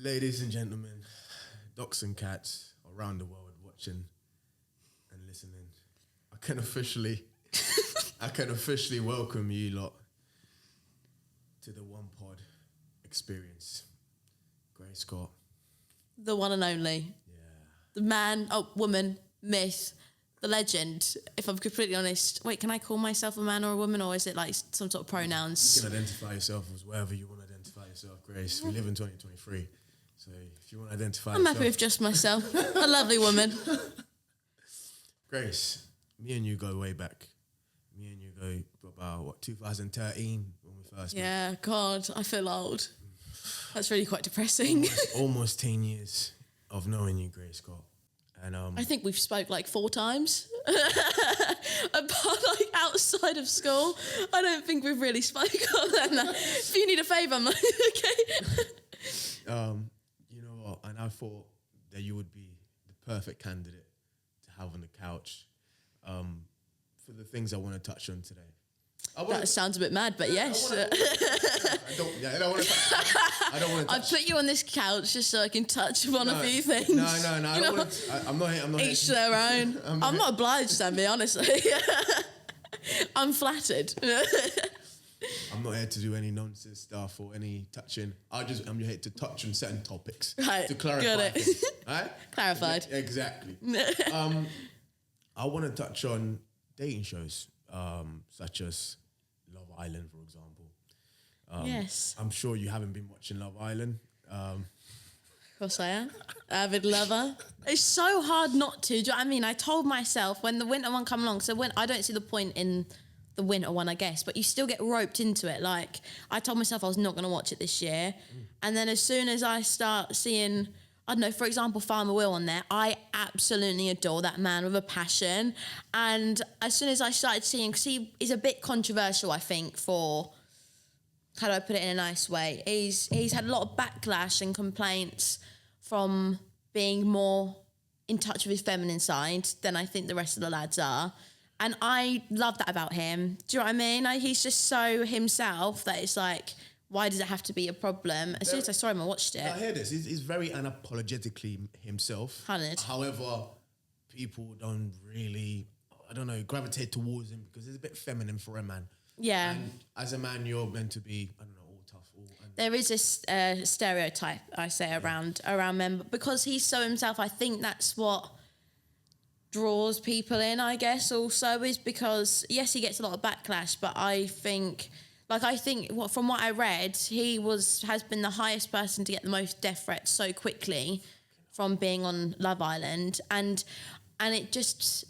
Ladies and gentlemen, dogs and cats around the world watching and listening, I can officially welcome you lot to the One Pod experience. Gray Scott. The one and only. Yeah. The man, woman, myth, the legend. If I'm completely honest, wait, can I call myself a man or a woman, or is it like some sort of pronouns? You can identify yourself as whatever you want to identify yourself, Grace. We live in 2023, so if you want to identify I'm happy with just myself. A lovely woman. Grace, me and you go way back. Me and you go about, 2013 when we first met? Yeah, God, I feel old. That's really quite depressing. Almost 10 years of knowing you, Grace Scott. And I think we've spoke like 4 times. Apart, like, outside of school, I don't think we've really spoken on that. If you need a favour, I'm like, okay. You know what? And I thought that you would be the perfect candidate to have on the couch for the things I want to touch on today. That sounds a bit mad, but yes. I don't want to touch. I've put you on this couch just so I can touch on a few things. No. I'm not Each their own. I'm not obliged, Sammy, honestly. I'm flattered. I'm not here to do any nonsense stuff or any touching. I'm here to touch on certain topics. Right, to clarify. got it. Things, right? Clarified. Exactly. I want to touch on dating shows, such as Love Island, for example. Yes. I'm sure you haven't been watching Love Island. Of course I am. Avid lover. It's so hard not to. Do you know what I mean? I told myself when the winter one come along, so when I don't see the point in the winter one, I guess, but you still get roped into it. Like, I told myself I was not going to watch it this year. And then as soon as I start seeing, I don't know, for example, Farmer Will on there, I absolutely adore that man with a passion. And as soon as I started seeing, because he is a bit controversial, I think, for, how do I put it in a nice way? He's had a lot of backlash and complaints from being more in touch with his feminine side than I think the rest of the lads are. And I love that about him. Do you know what I mean? Like, he's just so himself that it's like, why does it have to be a problem? As soon as I saw him, I watched it. I hear this. He's very unapologetically himself. 100. However, people don't really, gravitate towards him because he's a bit feminine for a man. Yeah. And as a man, you're meant to be, all tough. There is this stereotype, I say, around men. But because he's so himself, I think that's what draws people in, I guess, also, is because, yes, he gets a lot of backlash, but I think from what I read, he has been the highest person to get the most death threats so quickly from being on Love Island. And it just,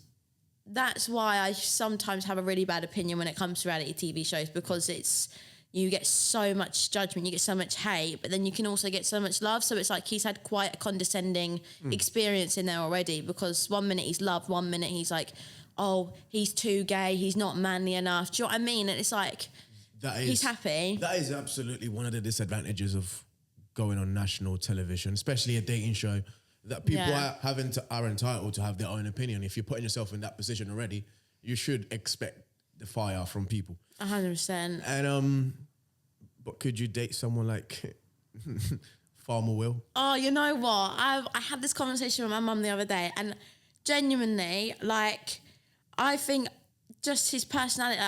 that's why I sometimes have a really bad opinion when it comes to reality TV shows, because you get so much judgment, you get so much hate, but then you can also get so much love. So it's like he's had quite a condescending experience in there already, because 1 minute he's loved, 1 minute he's like, oh, he's too gay, he's not manly enough. Do you know what I mean? And it's like, he's happy. That is absolutely one of the disadvantages of going on national television, especially a dating show, that people are entitled to have their own opinion. If you're putting yourself in that position already, you should expect the fire from people. 100%. And but could you date someone like Farmer Will? Oh, you know what? I had this conversation with my mum the other day, and genuinely, like, I think just his personality.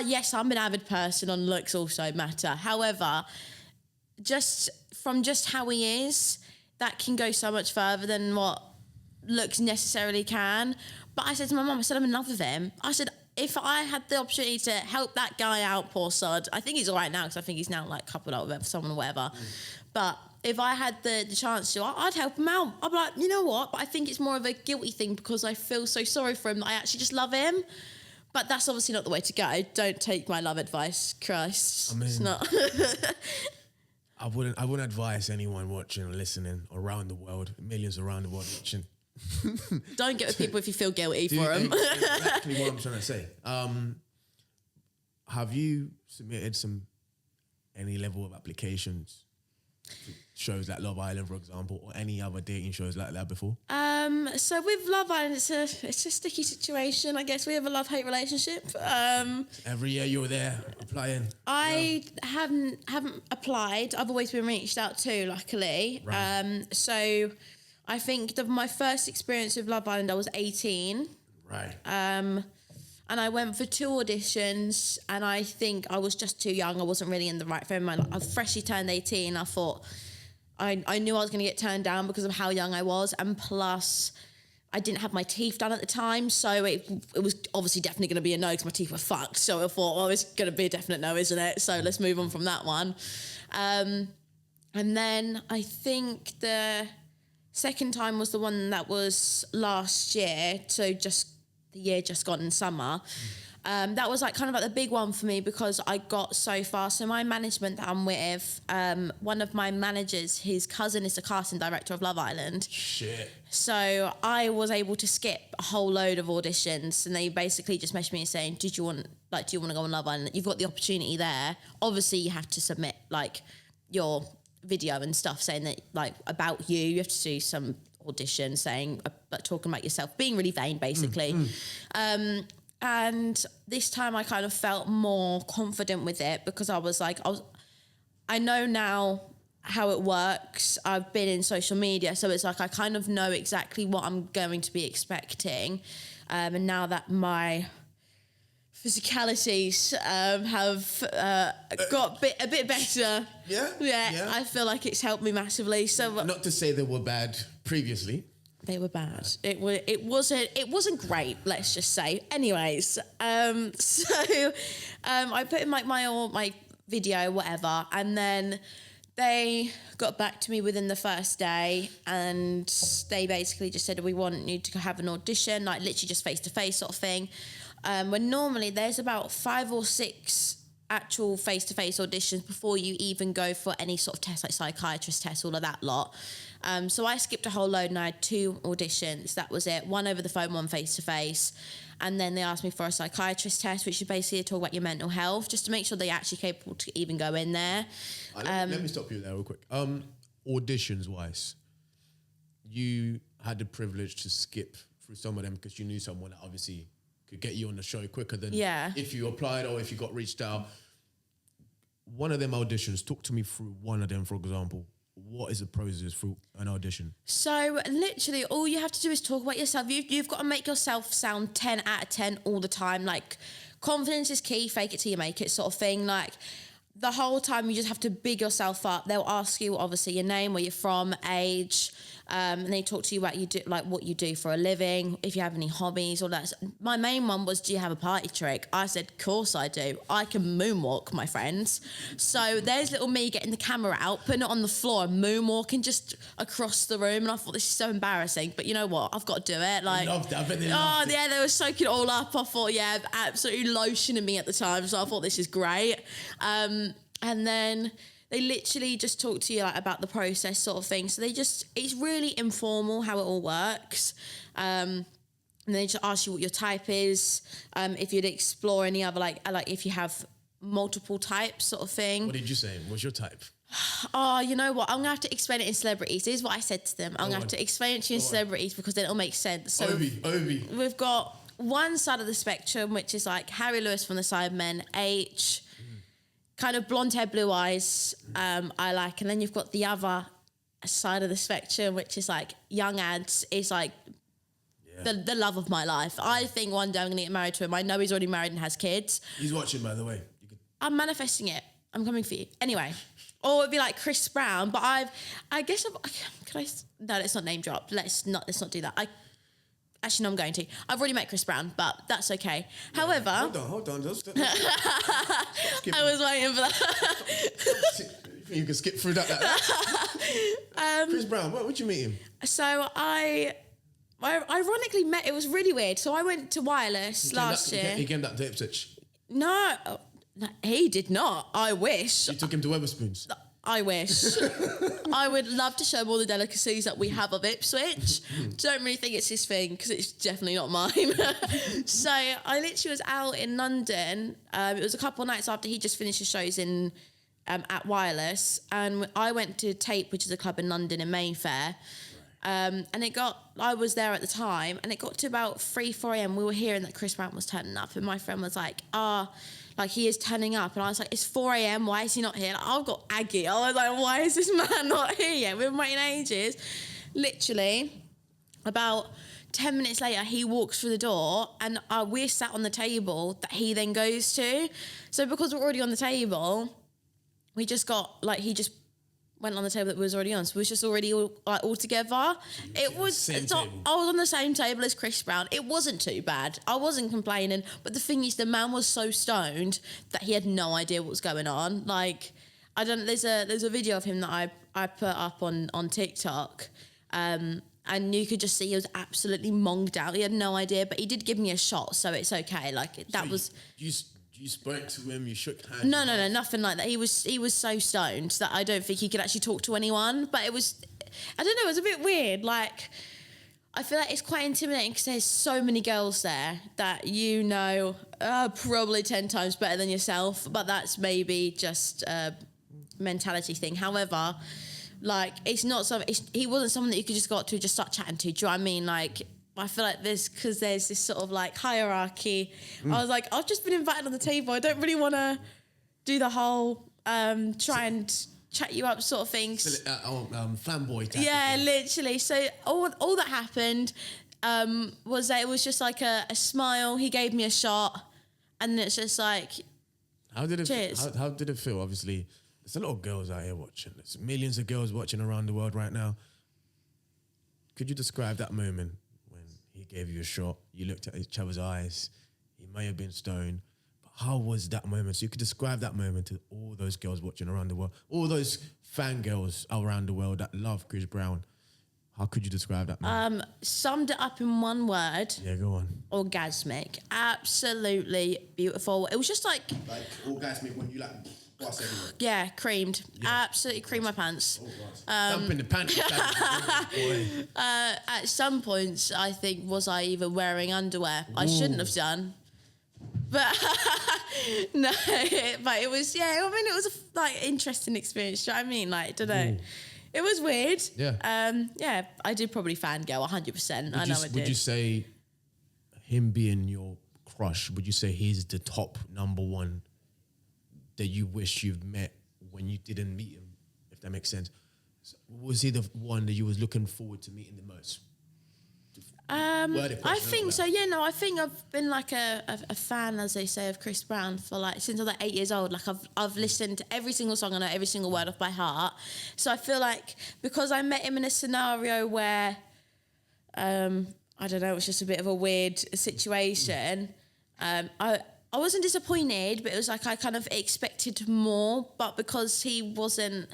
Yes, I'm an avid person on looks also matter. However, just how he is, that can go so much further than what looks necessarily can. But I said to my mum, I'm in love with him. I said, if I had the opportunity to help that guy out, poor sod, I think he's all right now because I think he's now like coupled up with someone or whatever. But if I had the chance to, I'd help him out. I'd be like, you know what? But I think it's more of a guilty thing because I feel so sorry for him that I actually just love him. But that's obviously not the way to go. Don't take my love advice, Christ. It's not. I wouldn't advise anyone watching or listening around the world, millions around the world watching. Don't get with people if you feel guilty for them. Exactly what I'm trying to say. Have you submitted any level of applications to shows like Love Island, for example, or any other dating shows like that before? I So with Love Island, it's a sticky situation. I guess we have a love-hate relationship. Every year you're there applying. I haven't applied. I've always been reached out to, luckily. Right. So I think my first experience with Love Island, I was 18. Right. And I went for 2 auditions, and I think I was just too young. I wasn't really in the right frame of mind. I freshly turned 18. I thought I knew I was going to get turned down because of how young I was, and plus I didn't have my teeth done at the time, so it was obviously definitely going to be a no because my teeth were fucked. So I thought, well, it's going to be a definite no, isn't it? So let's move on from that one. And then I think the second time was the one that was last year, so just the year just gone in summer. That was like kind of like the big one for me because I got so far. So my management that I'm with, one of my managers, his cousin is the casting director of Love Island. Shit. So I was able to skip a whole load of auditions, and they basically just messaged me and saying, do you want to go on Love Island? You've got the opportunity there. Obviously you have to submit like your video and stuff saying that like about you. You have to do some audition saying, talking about yourself, being really vain basically. And this time I kind of felt more confident with it because I was like, I know now how it works. I've been in social media, so it's like I kind of know exactly what I'm going to be expecting. And now that my physicalities have got a bit better, yeah, I feel like it's helped me massively. So not to say they were bad previously. They were bad. It wasn't great. Let's just say. Anyways, so I put in my video, whatever, and then they got back to me within the first day, and they basically just said, we want you to have an audition, like literally just face to face sort of thing. When normally there's about 5 or 6 actual face-to-face auditions before you even go for any sort of test, like psychiatrist tests, all of that lot. So I skipped a whole load and I had 2 auditions. That was it. 1 over the phone, 1 face-to-face. And then they asked me for a psychiatrist test, which is basically to talk about your mental health, just to make sure they're actually capable to even go in there. Let me stop you there real quick. Auditions-wise, you had the privilege to skip through some of them because you knew someone that obviously could get you on the show quicker than if you applied or if you got reached out. One of them auditions, talk to me through one of them, for example. What is the process through an audition? So literally all you have to do is talk about yourself. You've got to make yourself sound 10 out of 10 all the time. Like, confidence is key, fake it till you make it sort of thing. Like, the whole time you just have to big yourself up. They'll ask you, obviously, your name, where you're from, age, and they talk to you about what you do for a living, if you have any hobbies, all that. My main one was, do you have a party trick? I said, of course I do. I can moonwalk, my friends. So there's little me getting the camera out, putting it on the floor and moonwalking just across the room. And I thought, this is so embarrassing. But you know what? I've got to do it. Like, loved it. I bet they loved it. Yeah, they were soaking it all up. I thought, yeah, absolutely lotioning me at the time. So I thought, this is great. And then they literally just talk to you like about the process sort of thing. So it's really informal how it all works. And they just ask you what your type is. If you'd explore any other, like if you have multiple types sort of thing. What did you say? What's your type? Oh, you know what? I'm going to have to explain it in celebrities. This is what I said to them. I'm going to have to explain it to you in celebrities because then it'll make sense. So Obi. We've got one side of the spectrum, which is like Harry Lewis from the Sidemen, H, kind of blonde hair, blue eyes, I like. And then you've got the other side of the spectrum, which is like young ads, is like the love of my life. I think one day I'm going to get married to him. I know he's already married and has kids. He's watching, by the way. I'm manifesting it. I'm coming for you. Anyway. Or it'd be like Chris Brown, but no, let's not name drop. Let's not do that. Actually, no, I'm going to. I've already met Chris Brown, but that's okay. Yeah. However... Hold on. I was waiting for that. You can skip through that. Chris Brown, what would you meet him? So I ironically met... It was really weird. So I went to Wireless last year. He came down to Ipswich? No, he did not. I wish. You took him to Wetherspoons? I wish. I would love to show him all the delicacies that we have of Ipswich. Don't really think it's his thing because it's definitely not mine. So I literally was out in London. It was a couple of nights after he just finished his shows in at Wireless, and I went to Tape, which is a club in London in Mayfair. And I was there at the time, and it got to about 3, 4 a.m. We were hearing that Chris Brown was turning up, and my friend was like, like he is turning up. And I was like, it's 4 a.m. Why is he not here? Like, I've got Aggie. I was like, why is this man not here yet? We've been waiting ages. Literally, about 10 minutes later, he walks through the door, and we're sat on the table that he then goes to. So because we're already on the table, we just got, like, he just went on the table that we was already on. So we was just already all together. It was, I was on the same table as Chris Brown. It wasn't too bad. I wasn't complaining. But the thing is, the man was so stoned that he had no idea what was going on. Like, I don't, there's a video of him that I put up on TikTok. And you could just see he was absolutely monged out. He had no idea, but he did give me a shot, so it's okay. Like, that was... You spoke to him, you shook hands? No, nothing like that. He was so stoned that I don't think he could actually talk to anyone. But it was... I don't know, it was a bit weird. Like, I feel like it's quite intimidating because there's so many girls there that you know probably 10 times better than yourself. But that's maybe just a mentality thing. However... Like, it's not he wasn't someone that you could just go up to and just start chatting to. Do you know what I mean? Like, I feel like because there's this sort of like hierarchy. I was like, I've just been invited on the table. I don't really want to do the whole try and chat you up sort of things. Fanboy type. Yeah, literally. So all that happened was that it was just like a smile. He gave me a shot, and it's just like, how did it? Cheers. How did it feel? Obviously, there's a lot of girls out here watching. There's millions of girls watching around the world right now. Could you describe that moment when he gave you a shot? You looked at each other's eyes. He may have been stoned. But how was that moment? So you could describe that moment to all those girls watching around the world, all those fangirls around the world that love Chris Brown. How could you describe that moment? Summed it up in one word. Yeah, go on. Orgasmic. Absolutely beautiful. It was just like orgasmic when you like... Yeah, creamed. Yeah. Absolutely creamed my pants. Dumping the pants. At some points, I think, was I even wearing underwear? I shouldn't have done. But no, but it was, yeah, I mean, it was a like interesting experience. Do you know what I mean? Like, I don't know. It was weird. Yeah. Yeah, I did probably fangirl 100%. I know I did. Would you say him being your crush, would you say he's the top number one that you wish you've met when you didn't meet him, if that makes sense? Was he the one that you was looking forward to meeting the most? I think so. Yeah, no, I think I've been like a fan, as they say, of Chris Brown for like since I was like 8 years old. Like I've listened to every single song, I know every single word off by heart. So I feel like because I met him in a scenario where, I don't know, it was just a bit of a weird situation. I wasn't disappointed, but it was like I kind of expected more. But because he wasn't,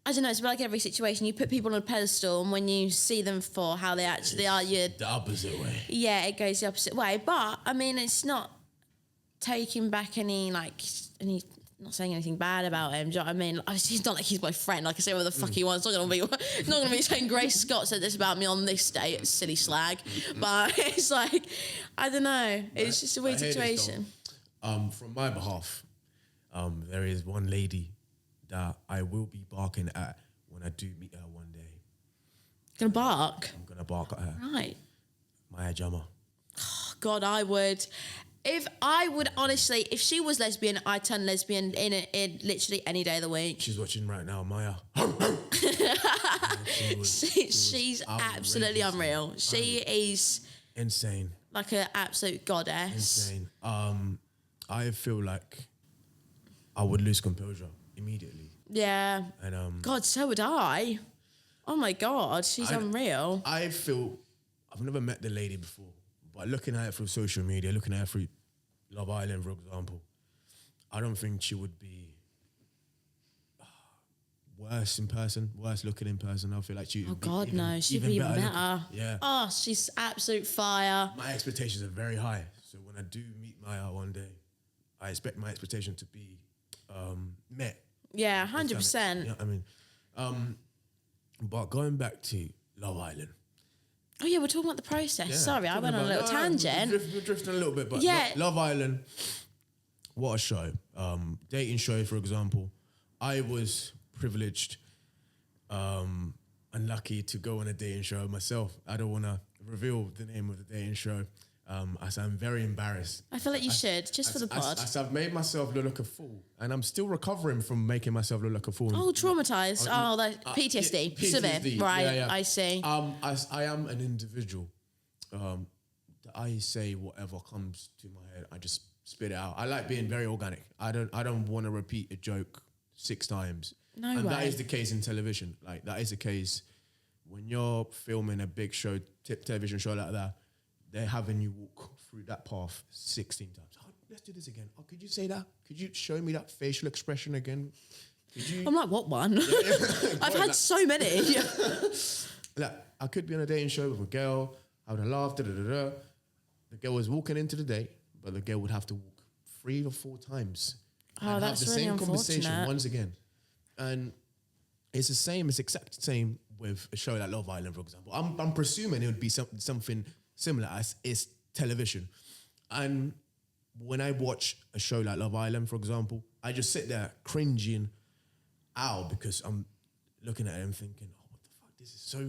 I don't know, it's like every situation. You put people on a pedestal, and when you see them for how they actually are, you're... The opposite way. Yeah, it goes the opposite way. But, I mean, it's not taking back any, not saying anything bad about him, do you know what I mean? It's not like he's my friend. Like I say, whatever the fuck he wants. Not gonna be saying Grace Scott said this about me on this day. It's silly slag. But it's like, I don't know. It's just a weird situation. From my behalf, there is one lady that I will be barking at when I do meet her one day. Gonna bark? I'm gonna bark at her. Right. Maya Jama. Oh, God, I would. If she was lesbian, I'd turn lesbian in literally any day of the week. She's watching right now, Maya. She's absolutely unreal. She is insane. Like an absolute goddess. Insane. I feel like I would lose composure immediately. Yeah. And God, so would I. Oh my God, she's unreal. I feel I've never met the lady before, but looking at it through social media, looking at it through Love Island, for example, I don't think she would be worse in person, worse looking in person. I feel like she. Oh God, no, she'd be even better. Yeah. Oh, she's absolute fire. My expectations are very high, so when I do meet Maya one day, I expect my expectation to be met. Yeah, 100%. You know what I mean? But going back to Love Island. Oh yeah, we're talking about the process. Yeah, sorry, I went on a little tangent. We're drifting a little bit, but yeah. Love Island, what a show. Dating show, for example. I was privileged, and unlucky to go on a dating show myself. I don't want to reveal the name of the dating show. As I'm very embarrassed. I feel like you should, just for the pod. As I've made myself look like a fool, and I'm still recovering from making myself look like a fool. Oh, traumatized. That PTSD. PTSD. Severe. Right, Yeah. I see. As I am an individual, that I say whatever comes to my head. I just spit it out. I like being very organic. I don't want to repeat a joke 6 times. No and way. that is the case in television. Like, that is the case when you're filming a big show, television show like that. They're having you walk through that path 16 times. Oh, let's do this again. Oh, could you say that? Could you show me that facial expression again? Could you? I'm like, what one? I've had so many. Like, I could be on a dating show with a girl. I would have laughed. The girl was walking into the date, but the girl would have to walk 3 or 4 times. Oh, and that's have the really same conversation unfortunate. once again. And it's the same. It's exact same with a show like Love Island, for example. I'm presuming it would be something similar as is television. And when I watch a show like Love Island, for example, I just sit there cringing out because I'm looking at it and thinking, oh, what the fuck? This is so...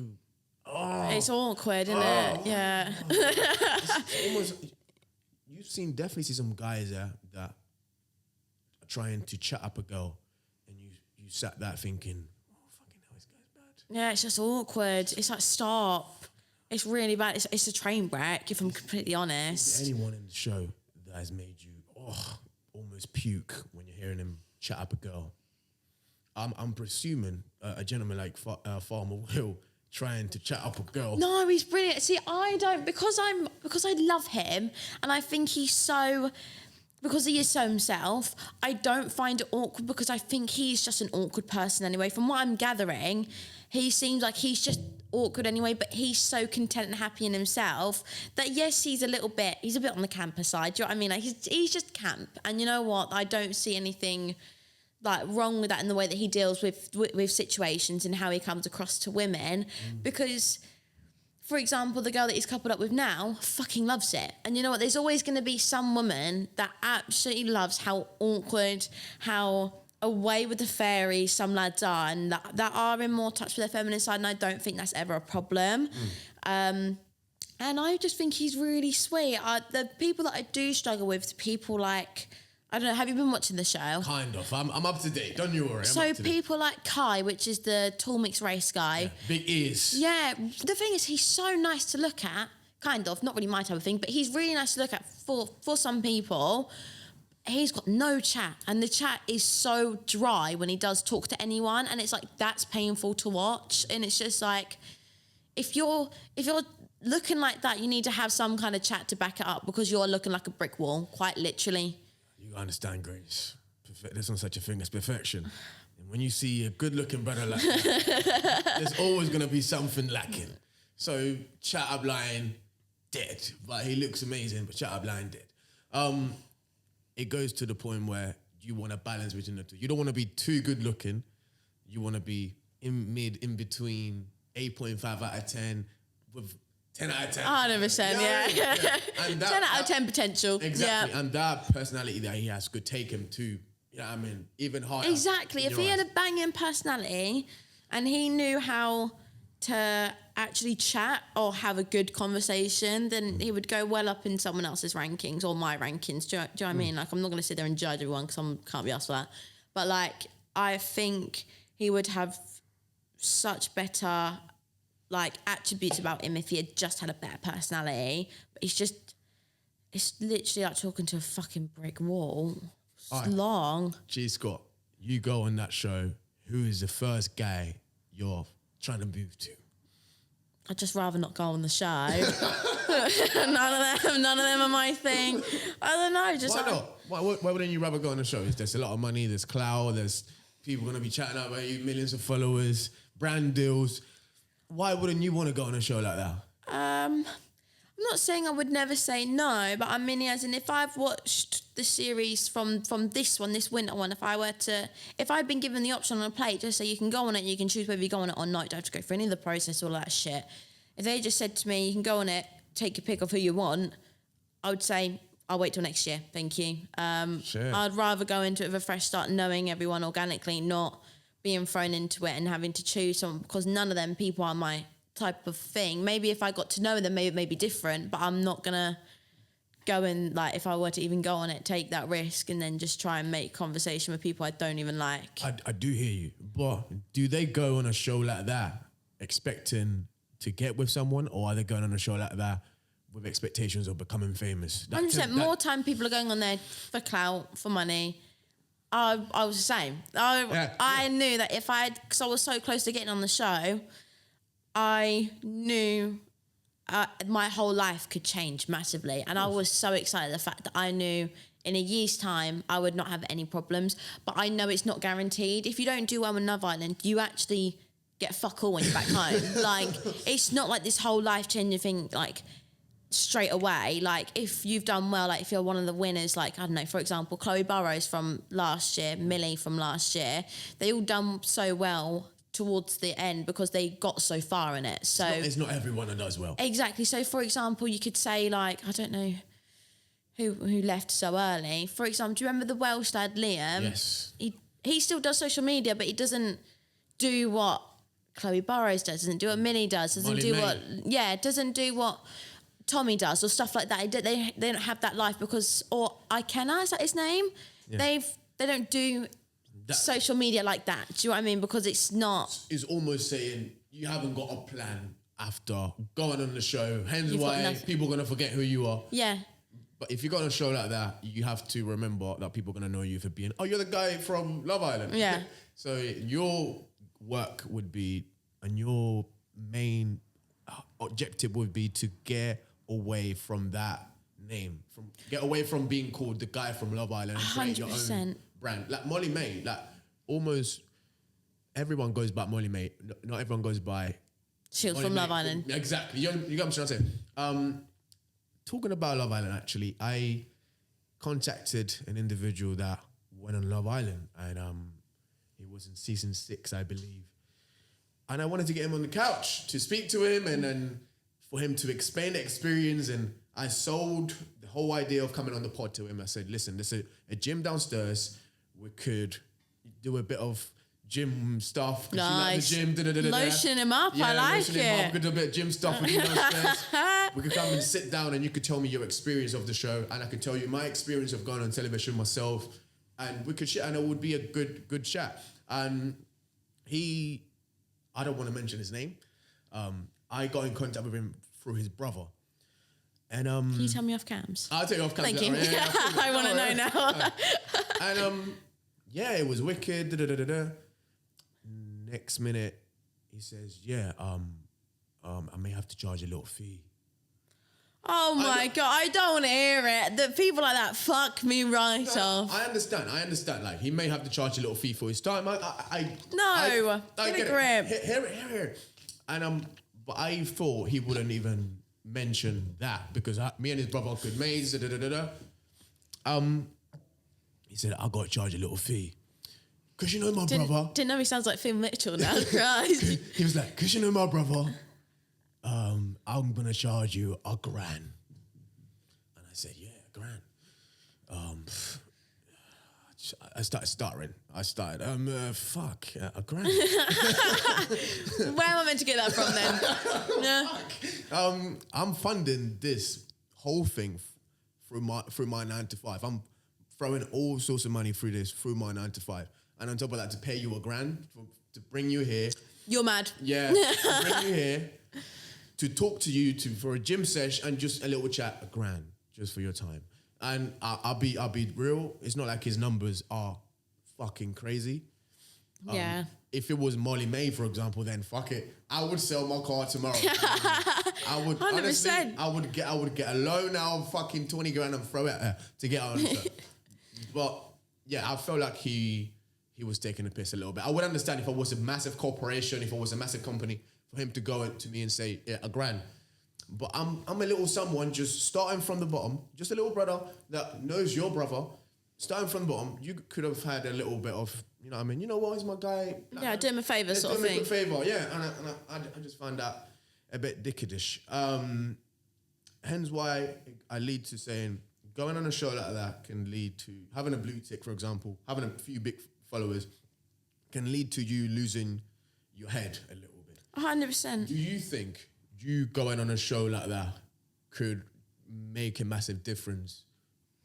Oh, It's awkward, isn't it? Yeah. it's almost... You've definitely see some guys there that are trying to chat up a girl and you sat there thinking, oh, fucking hell, this guy's bad. Yeah, it's just awkward. It's like, stop. It's really bad. It's a train wreck, if I'm completely honest. Is there anyone in the show that has made you almost puke when you're hearing him chat up a girl? I'm presuming a gentleman like Farmer Will trying to chat up a girl. No, he's brilliant. See, I don't, because I love him and I think because he is so himself, I don't find it awkward because I think he's just an awkward person anyway. From what I'm gathering, he seems like he's just awkward anyway, but he's so content and happy in himself that yes, he's a bit on the camper side. Do you know what I mean? Like he's just camp. And you know what? I don't see anything like wrong with that in the way that he deals with situations and how he comes across to women. Because, for example, the girl that he's coupled up with now fucking loves it. And you know what? There's always going to be some woman that absolutely loves how awkward, how away with the fairy some lads are, and that are in more touch with their feminine side, and I don't think that's ever a problem. And I just think he's really sweet. The people that I do struggle with, the people like... I don't know, have you been watching the show? Kind of. I'm up to date. Don't you worry. So people like Kai, which is the tall mixed race guy. Yeah, big ears. Yeah, the thing is, he's so nice to look at. Kind of, not really my type of thing, but he's really nice to look at for some people. He's got no chat, and the chat is so dry when he does talk to anyone, and it's like, that's painful to watch. And it's just like, if you're looking like that, you need to have some kind of chat to back it up, because you're looking like a brick wall, quite literally. You understand, Grace. There's no such a thing as perfection. And when you see a good-looking brother like that, there's always going to be something lacking. So, chat up line, dead. But he looks amazing, but chat up line, dead. It goes to the point where you want to balance between the two. You don't want to be too good-looking. You want to be in between 8.5 out of 10 with 10 out of 10. 100%, yeah. And 10 out of 10 potential. Exactly. Yeah. And that personality that he has could take him to, you know what I mean, even higher. Exactly. If he had a banging personality and he knew how to actually chat or have a good conversation, then he would go well up in someone else's rankings or my rankings. Do you know what I mean? Like, I'm not going to sit there and judge everyone because I can't be asked for that. But, like, I think he would have such better... like attributes about him if he had just had a better personality. But it's literally like talking to a fucking brick wall. It's long. G. Scott, you go on that show. Who is the first guy you're trying to move to? I'd just rather not go on the show. None of them are my thing. I don't know. Just why not? Why wouldn't you rather go on the show? There's a lot of money, there's clout, there's people going to be chatting about you, millions of followers, brand deals. Why wouldn't you want to go on a show like that? I'm not saying I would never say no, but I mean, as in, if I've watched the series from this winter one, if I'd been given the option on a plate, just say you can go on it, you can choose whether you go on it or not, you don't have to go through any of the process, all that shit. If they just said to me, you can go on it, take your pick of who you want, I would say, I'll wait till next year, thank you. Sure. I'd rather go into it with a fresh start, knowing everyone organically, not being thrown into it and having to choose someone, because none of them people are my type of thing. Maybe if I got to know them, maybe it may be different, but I'm not gonna go and, like, if I were to even go on it, take that risk and then just try and make conversation with people I don't even like. I do hear you, but do they go on a show like that expecting to get with someone, or are they going on a show like that with expectations of becoming famous? 100%. More time people are going on there for clout, for money. I was the same. I knew that if because I was so close to getting on the show, I knew my whole life could change massively. And I was so excited the fact that I knew in a year's time I would not have any problems. But I know it's not guaranteed. If you don't do well in Love Island, you actually get fuck all when you're back home. Like, it's not like this whole life-changing thing, like, straight away. Like, if you've done well, like if you're one of the winners, like, I don't know, for example, Chloe Burrows from last year, Millie from last year, they all done so well towards the end because they got so far in it. So it's not everyone that does well. Exactly. So for example, you could say, like, I don't know who left so early. For example, do you remember the Welsh lad Liam? Yes. He still does social media, but he doesn't do what Chloe Burrows does, doesn't do what Millie does, doesn't do what Tommy does or stuff like that. They don't have that life because, or Ikenna, is that his name? Yeah. They don't do social media like that. Do you know what I mean? Because it's not. It's almost saying you haven't got a plan after going on the show. Hence why people are going to forget who you are. Yeah. But if you go on a show like that, you have to remember that people are going to know you for being, you're the guy from Love Island. Yeah. So your work would be, and your main objective would be to get away from that name, get away from being called the guy from Love Island and create your own brand. Like Molly May, like almost everyone goes by Molly May. Not everyone goes by Shield from Love Island. Exactly. You get what I'm trying to say. Talking about Love Island, actually, I contacted an individual that went on Love Island, and it was in season 6, I believe. And I wanted to get him on the couch to speak to him and then for him to explain the experience. And I sold the whole idea of coming on the pod to him. I said, listen, there's a gym downstairs. We could do a bit of gym stuff. Nice. You like the gym, Lotion him up. Yeah, I like it. We could do a bit of gym stuff with you downstairs. We could come and sit down and you could tell me your experience of the show, and I could tell you my experience of going on television myself, and we could chat, and it would be a good chat. And I don't want to mention his name. I got in contact with him through his brother. And can you tell me off cams? I'll tell you off cams. Thank you. Yeah, I want to know now. And it was wicked. Next minute, he says, I may have to charge a little fee. Oh my God, I don't want to hear it. The people like that fuck me right off. I understand. Like, he may have to charge a little fee for his time. I get a grip. Here. And but I thought he wouldn't even mention that because me and his brother are good mates. He said, I got to charge a little fee. Because you know my brother. Didn't know he sounds like Phil Mitchell now, right? He was like, because you know my brother, I'm going to charge you $1,000. And I said, yeah, $1,000. I started stuttering. $1,000. Where am I meant to get that from then? Yeah. I'm funding this whole thing through my 9 to 5. I'm throwing all sorts of money through my 9 to 5. And on top of that, to pay you $1,000 to bring you here. You're mad. Yeah, to bring you here, to talk to you, for a gym sesh and just a little chat, $1,000 just for your time. And I'll be real. It's not like his numbers are fucking crazy. Yeah. If it was Molly May, for example, then fuck it. I would sell my car tomorrow. I would 100%. Honestly, I would get a loan now of fucking $20,000 and throw it at her to get on. But yeah, I felt like he was taking a piss a little bit. I would understand if I was a massive corporation, if I was a massive company, for him to go to me and say, yeah, $1,000. But I'm a little someone just starting from the bottom, just a little brother that knows your brother, starting from the bottom. You could have had a little bit of, you know what I mean? You know what, he's my guy. Yeah, do him a favour sort of thing. Do him a favour, yeah. And I just found that a bit dickadish. Hence why I lead to saying going on a show like that can lead to having a blue tick, for example, having a few big followers can lead to you losing your head a little bit. 100%. Do you think you going on a show like that could make a massive difference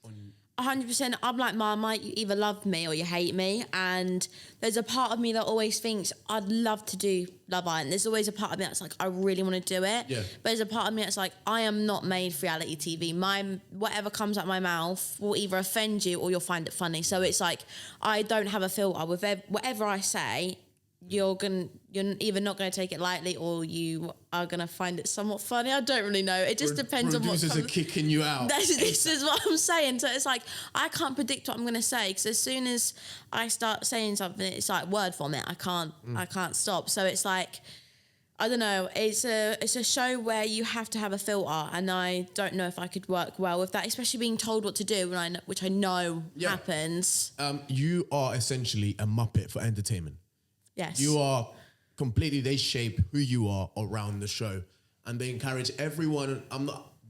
on 100%. I'm like, Marmite, you either love me or you hate me. And there's a part of me that always thinks I'd love to do Love Island. There's always a part of me that's like, I really want to do it. Yeah. But there's a part of me that's like, I am not made for reality TV. Whatever comes out my mouth will either offend you or you'll find it funny. So it's like, I don't have a filter with whatever I say. You're either not going to take it lightly or you are going to find it somewhat funny. I don't really know. It just depends on what comes. Producers are kicking you out. This is what I'm saying. So it's like, I can't predict what I'm going to say because as soon as I start saying something, it's like word vomit. I can't stop. So it's like, I don't know. It's a show where you have to have a filter, and I don't know if I could work well with that, especially being told what to do, which I know happens. You are essentially a Muppet for entertainment. Yes. You are completely, they shape who you are around the show, and they encourage everyone.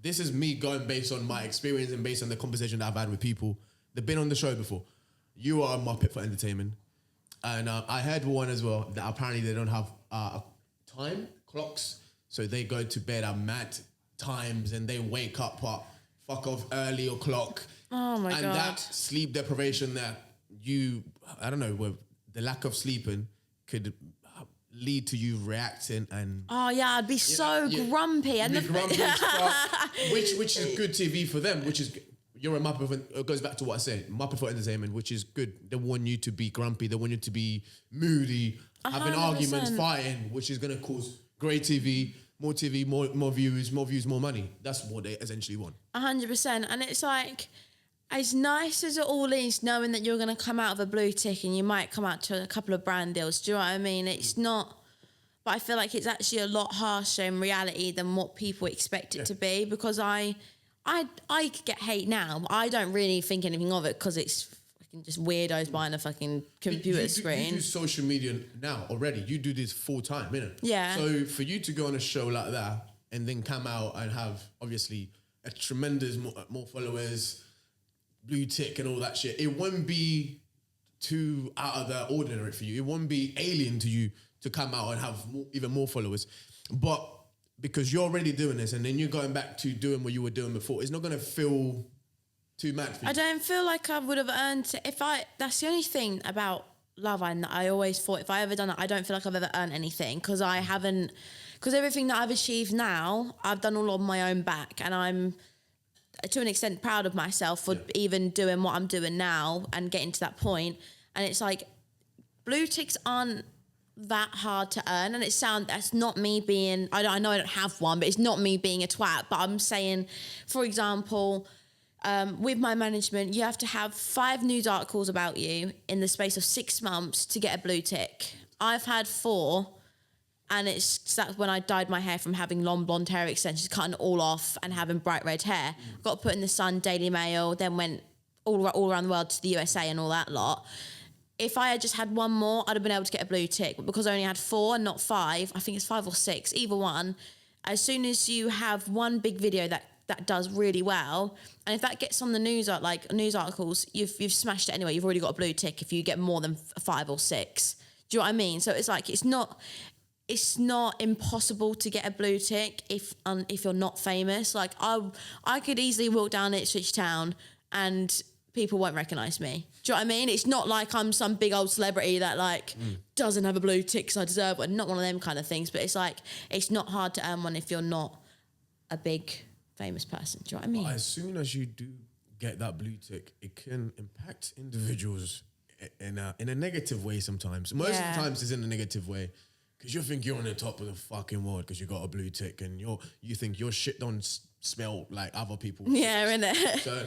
This is me going based on my experience and based on the conversation that I've had with people that've been on the show before. You are a Muppet for entertainment. And I heard one as well that apparently they don't have time clocks. So they go to bed at mad times and they wake up at fuck off early o'clock. Oh my God. And that sleep deprivation that I don't know, with the lack of sleeping could lead to you reacting and I'd be so grumpy and which is good TV for them, which is you're a Muppet. It goes back to what I said, Muppet for entertainment, which is good. They want you to be grumpy, they want you to be moody, having 100%. arguments, fighting, which is going to cause great TV, more views, more money. That's what they essentially want. 100%. And it's like, as nice as it all is, knowing that you're going to come out of a blue tick and you might come out to a couple of brand deals, do you know what I mean? It's not, but I feel like it's actually a lot harsher in reality than what people expect it to be, because I get hate now. I don't really think anything of it because it's fucking just weirdos behind a fucking computer screen. You do social media now already. You do this full time, innit? Yeah. So for you to go on a show like that and then come out and have obviously a tremendous more followers, blue tick and all that shit, it won't be too out of the ordinary for you. It won't be alien to you to come out and have even more followers. But because you're already doing this and then you're going back to doing what you were doing before, it's not going to feel too mad for you. I don't feel like I would have earned it that's the only thing about Love Island that I always thought, if I ever done it, I don't feel like I've ever earned anything because everything that I've achieved now, I've done all on my own back, and I'm to an extent proud of myself for even doing what I'm doing now and getting to that point. And it's like, blue ticks aren't that hard to earn, and that's not me being, I know I don't have one, but it's not me being a twat, but I'm saying, for example, with my management, you have to have 5 news articles about you in the space of 6 months to get a blue tick. I've had 4, and that's when I dyed my hair from having long blonde hair extensions, cutting it all off and having bright red hair. Got put in the Sun, Daily Mail, then went all around the world to the USA and all that lot. If I had just had 1 more, I'd have been able to get a blue tick. But because I only had 4 and not 5, I think it's 5 or 6, either one. As soon as you have one big video that does really well, and if that gets on the news, like news articles, you've smashed it anyway. You've already got a blue tick if you get more than 5 or 6. Do you know what I mean? So it's like, it's not impossible to get a blue tick if you're not famous. Like I could easily walk down Ipswich Town and people won't recognise me. Do you know what I mean? It's not like I'm some big old celebrity that doesn't have a blue tick because I deserve one. Not one of them kind of things. But it's like, it's not hard to earn one if you're not a big famous person. Do you know what I mean? But as soon as you do get that blue tick, it can impact individuals in a negative way sometimes. Most of the times it's in a negative way. Because you think you're on the top of the fucking world because you got a blue tick, and you think your shit don't smell like other people. Yeah, innit? So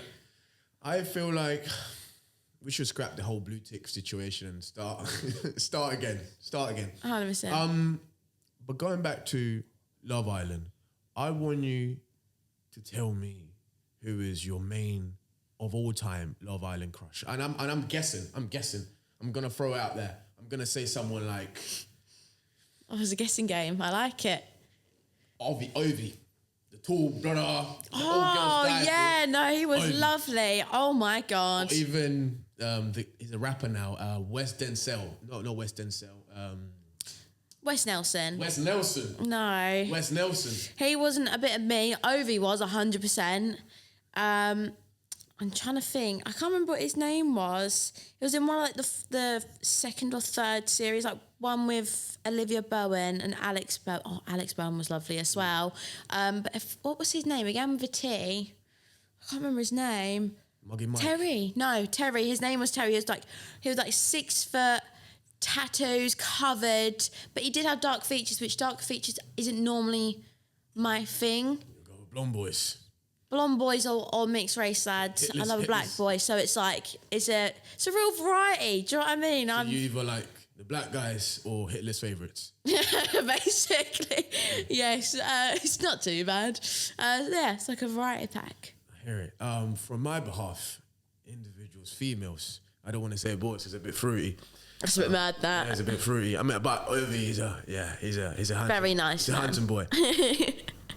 I feel like we should scrap the whole blue tick situation and start again. 100%. But going back to Love Island, I want you to tell me who is your main of all time Love Island crush. And I'm guessing. I'm gonna throw it out there. I'm gonna say someone like, Oh, it's a guessing game. I like it. Ovi, the tall brother. Oh, yeah. No, he was lovely. Oh, my God. Or even He's a rapper now. West Denzel. No, West Denzel. Wes Nelson. Wes Nelson. No. Wes Nelson. He wasn't a bit of me. Ovi was 100%. I'm trying to think. I can't remember what his name was. It was in one of like the second or third series, like one with Olivia Bowen and Alex Bowen. Oh, Alex Bowen was lovely as well. What was his name again with a T? I can't remember his name. Muggy Mike. Terry. No, Terry. His name was Terry. He was like 6 foot, tattoos, covered, but he did have dark features, which dark features isn't normally my thing. Go with blonde boys. Blonde boys or mixed race lads. I love a black boy, so it's like it's a real variety. Do you know what I mean? So you either like the black guys or Hitler's favourites. Basically, yes. It's not too bad. Yeah, it's like a variety pack. I hear it. From my behalf, individuals, females. I don't want to say boys; it's a bit fruity. That's a bit mad. That it's a bit fruity. I mean, but Ovi, he's a handsome, very nice. He's a handsome boy.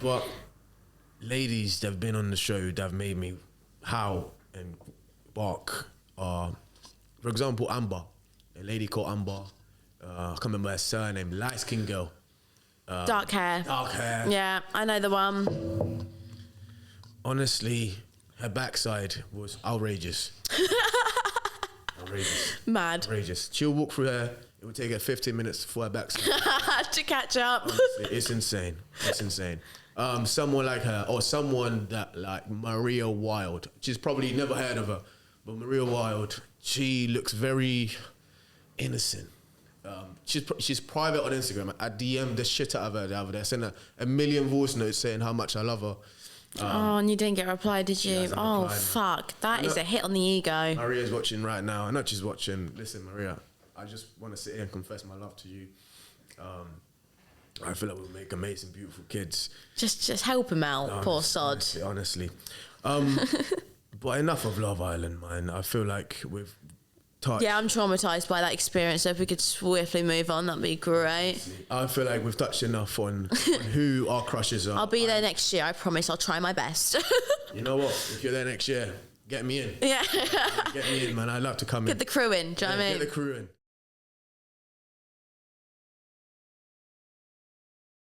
But ladies that have been on the show that have made me howl and bark are, for example, Amber, a lady called Amber. I can't remember her surname. Light skin girl. Dark hair. Dark hair. Yeah, I know the one. Honestly, her backside was outrageous. Outrageous. Mad. Outrageous. She'll walk through her. It would take her 15 minutes for her backside. To catch up. Honestly, it's insane. It's insane. Someone like her, or someone that like Maria Wilde. She's probably never heard of her, but Maria Wilde, she looks very innocent. She's private on Instagram. I DM the shit out of her the other day. I sent her a million voice notes saying how much I love her. And you didn't get a reply, did you? Oh, replied. fuck. That is a hit on the ego. Maria's watching right now. I know she's watching. Listen, Maria, I just want to sit here and confess my love to you. I feel like we'll make amazing, beautiful kids. Just help him out, poor sod. Honestly. But enough of Love Island, man. I feel like we've touched. Yeah, I'm traumatised by that experience, so if we could swiftly move on, that'd be great. I feel like we've touched enough on who our crushes are. I'll be there next year, I promise. I'll try my best. You know what? If you're there next year, get me in. Yeah. Get me in, man. I'd love to come in. Get the crew in, do you know what I mean? Get the crew in.